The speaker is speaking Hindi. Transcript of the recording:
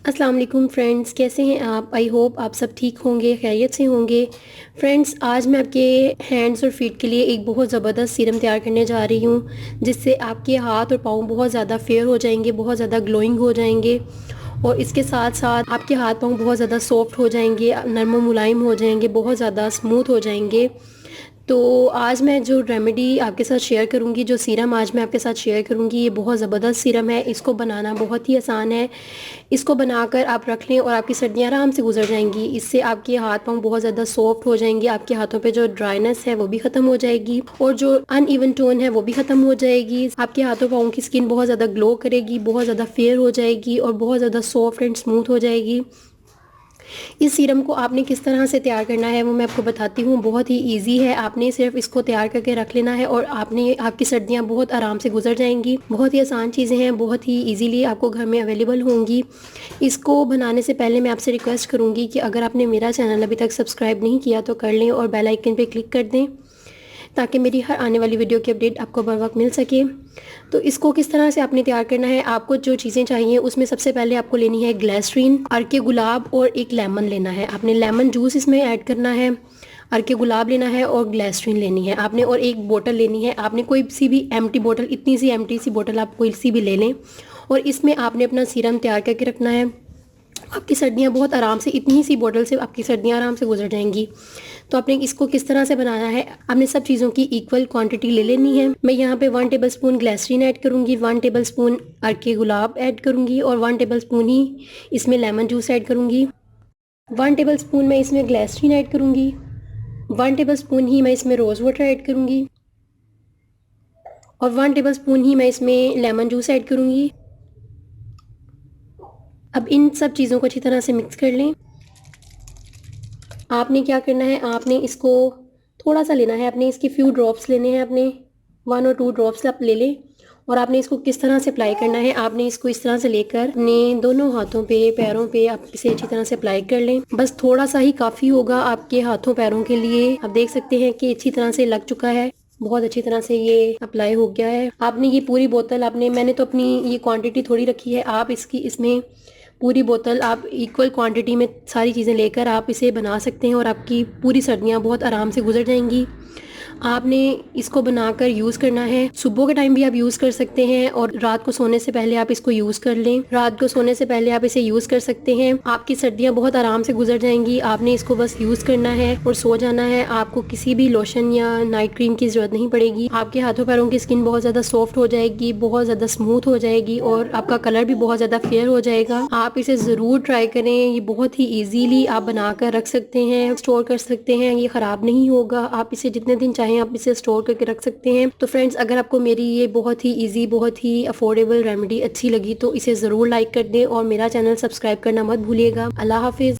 अस्सलाम वालेकुम फ्रेंड्स, कैसे हैं आप? आई होप आप सब ठीक होंगे, खैरियत से होंगे। फ्रेंड्स, आज मैं आपके हैंड्स और फीट के लिए एक बहुत ज़बरदस्त सीरम तैयार करने जा रही हूँ, जिससे आपके हाथ और पाँव बहुत ज़्यादा फेयर हो जाएंगे, बहुत ज़्यादा ग्लोइंग हो जाएंगे। और इसके साथ साथ आपके हाथ पाँव बहुत ज़्यादा सॉफ्ट हो जाएंगे, नरम और मुलायम हो जाएंगे, बहुत ज़्यादा स्मूथ हो जाएंगे। तो आज मैं जो रेमेडी आपके साथ शेयर करूंगी, जो सीरम आज मैं आपके साथ शेयर करूंगी, ये बहुत ज़बरदस्त सीरम है। इसको बनाना बहुत ही आसान है। इसको बनाकर आप रख लें और आपकी सर्दियाँ आराम से गुजर जाएंगी। इससे आपके हाथ पाँव बहुत ज़्यादा सॉफ्ट हो जाएंगे, आपके हाथों पे जो ड्राइनेस है वो भी ख़त्म हो जाएगी और जो अनइवन टोन है वो भी ख़त्म हो जाएगी। आपके हाथों पाँव की स्किन बहुत ज़्यादा ग्लो करेगी, बहुत ज़्यादा फेयर हो जाएगी और बहुत ज़्यादा सॉफ्ट एंड स्मूथ हो जाएगी। इस सीरम को आपने किस तरह से तैयार करना है वो मैं आपको बताती हूँ। बहुत ही इजी है, आपने सिर्फ इसको तैयार करके रख लेना है और आपकी सर्दियाँ बहुत आराम से गुजर जाएंगी। बहुत ही आसान चीज़ें हैं, बहुत ही इजीली आपको घर में अवेलेबल होंगी। इसको बनाने से पहले मैं आपसे रिक्वेस्ट करूँगी कि अगर आपने मेरा चैनल अभी तक सब्सक्राइब नहीं किया तो कर लें और बेल आइकन पर क्लिक कर दें, ताकि मेरी हर आने वाली वीडियो की अपडेट आपको बर वक्त मिल सके। तो इसको किस तरह से आपने तैयार करना है, आपको जो चीज़ें चाहिए उसमें सबसे पहले आपको लेनी है ग्लिसरीन, अर्के गुलाब और एक लेमन लेना है। आपने लेमन जूस इसमें ऐड करना है, अर्के गुलाब लेना है और ग्लिसरीन लेनी है आपने, और एक बोतल लेनी है। आपने कोई सी भी एम्प्टी बोतल, इतनी सी एम्प्टी सी बोतल आप कोई सी भी ले लें और इसमें आपने अपना सीरम तैयार करके रखना है। आपकी सर्दियाँ बहुत आराम से, इतनी ही सी बोतल से आपकी सर्दियाँ आराम से गुजर जाएंगी। तो आपने इसको किस तरह से बनाना है, आपने सब चीज़ों की इक्वल क्वांटिटी ले लेनी है। मैं यहाँ पे 1 टेबलस्पून ग्लिसरीन ऐड करूँगी, 1 टेबलस्पून अर्के गुलाब ऐड करूँगी और 1 टेबलस्पून ही इसमें लेमन जूस ऐड करूँगी। 1 टेबलस्पून मैं इसमें ग्लिसरीन ऐड करूँगी, 1 टेबलस्पून ही मैं इसमें रोज़ वाटर ऐड करूँगी और 1 टेबलस्पून ही मैं इसमें लेमन जूस ऐड करूँगी। अब इन सब चीज़ों को अच्छी तरह से मिक्स कर लें। आपने क्या करना है, आपने इसको थोड़ा सा लेना है, आपने इसके फ्यू ड्रॉप्स लेने हैं, आपने 1 और 2 ड्रॉप्स आप ले लें और आपने इसको किस तरह से अप्लाई करना है, आपने इसको इस तरह से लेकर अपने दोनों हाथों पे, पैरों पे आप इसे अच्छी तरह से अप्लाई कर लें। बस थोड़ा सा ही काफ़ी होगा आपके हाथों पैरों के लिए। आप देख सकते हैं कि अच्छी तरह से लग चुका है, बहुत अच्छी तरह से ये अप्लाई हो गया है। आपने ये पूरी बोतल, मैंने तो अपनी ये क्वांटिटी थोड़ी रखी है, आप इसमें पूरी बोतल आप इक्वल क्वांटिटी में सारी चीज़ें लेकर आप इसे बना सकते हैं और आपकी पूरी सर्दियाँ बहुत आराम से गुजर जाएंगी। आपने इसको बनाकर यूज़ करना है, सुबह के टाइम भी आप यूज़ कर सकते हैं और रात को सोने से पहले आप इसको यूज़ कर लें। रात को सोने से पहले आप इसे यूज़ कर सकते हैं, आपकी सर्दियाँ बहुत आराम से गुजर जाएंगी। आपने इसको बस यूज़ करना है और सो जाना है। आपको किसी भी लोशन या नाइट क्रीम की ज़रूरत नहीं पड़ेगी। आपके हाथों पैरों की स्किन बहुत ज़्यादा सॉफ्ट हो जाएगी, बहुत ज़्यादा स्मूथ हो जाएगी और आपका कलर भी बहुत ज़्यादा फेयर हो जाएगा। आप इसे ज़रूर ट्राई करें, ये बहुत ही ईजीली आप बना कर रख सकते हैं, स्टोर कर सकते हैं, ये ख़राब नहीं होगा। आप इसे जितने दिन चाहें आप इसे स्टोर करके रख सकते हैं। तो फ्रेंड्स, अगर आपको मेरी ये बहुत ही इजी, बहुत ही अफोर्डेबल रेमेडी अच्छी लगी तो इसे ज़रूर लाइक कर दें और मेरा चैनल सब्सक्राइब करना मत भूलिएगा। अल्लाह हाफिज़।